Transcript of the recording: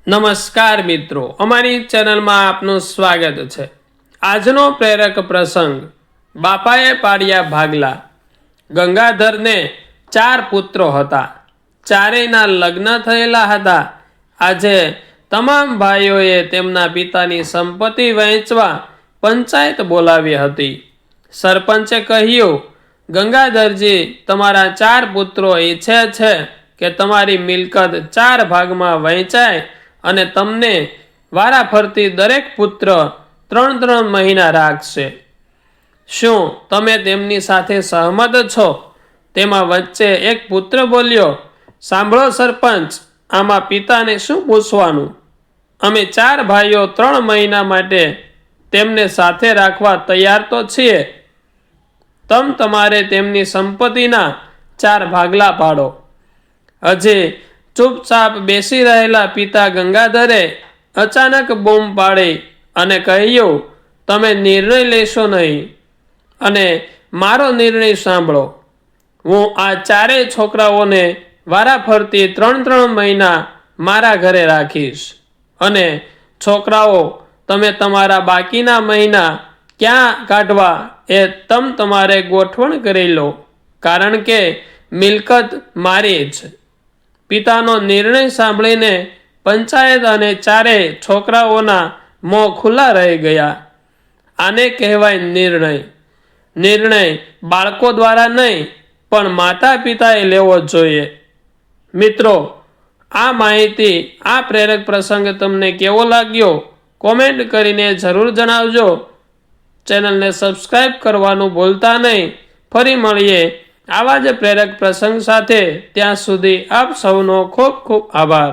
નમસ્કાર મિત્રો, અમારી ચેનલમાં આપનું સ્વાગત છે। આજનો પ્રેરક પ્રસંગ, બાપાએ પાડ્યા ભાગલા। ગંગાધરને 4 પુત્રો હતા, ચારેયના લગ્ન થયેલા હતા। આજે તમામ ભાઈઓએ તેમના પિતાની સંપત્તિ વહેંચવા પંચાયત બોલાવી હતી। સરપંચે કહ્યું, ગંગાધરજી, તમારા 4 પુત્રો ઈચ્છે છે કે તમારી મિલકત 4 ભાગમાં વહેંચાય અને તમને વારાફરતી દરેક પુત્ર 3 મહિના રાખશે। શું તમે તેમની સાથે સહમત છો? તેમાં વચ્ચે એક પુત્ર બોલ્યો, સાંભળો સરપંચ, આમાં પિતાને શું પૂછવાનું? અમે 4 ભાઈઓ 3 મહિના માટે તેમને સાથે રાખવા તૈયાર તો છીએ। તમારે તેમની સંપત્તિના 4 ભાગલા પાડો। હજી ચૂપચાપ બેસી રહેલા પિતા ગંગાધરે અચાનક બૂમ પાડી અને કહ્યું, તમે નિર્ણય લેશો નહીં, અને મારો નિર્ણય સાંભળો। હું આ 4 છોકરાઓને વારાફરતી 3 મહિના મારા ઘરે રાખીશ, અને છોકરાઓ, તમે તમારા બાકીના મહિના ક્યાં કાઢવા એ તમારે ગોઠવણ કરી લો, કારણ કે મિલકત મારી જ। પિતાનો નિર્ણય સાંભળીને પંચાયત અને 4 છોકરાઓના મોં ખુલ્લા રહી ગયા। આને કહેવાય નિર્ણય। નિર્ણય બાળકો દ્વારા નહીં, પણ માતા પિતાએ લેવો જોઈએ। મિત્રો, આ માહિતી, આ પ્રેરક પ્રસંગ તમને કેવો લાગ્યો? કોમેન્ટ કરીને જરૂર જણાવજો। ચેનલને સબસ્ક્રાઈબ કરવાનું ભૂલતા નહીં। ફરી મળીએ આવા જ પ્રેરક પ્રસંગ સાથે। ત્યાં સુધી આપ સૌનો ખૂબ ખૂબ આભાર।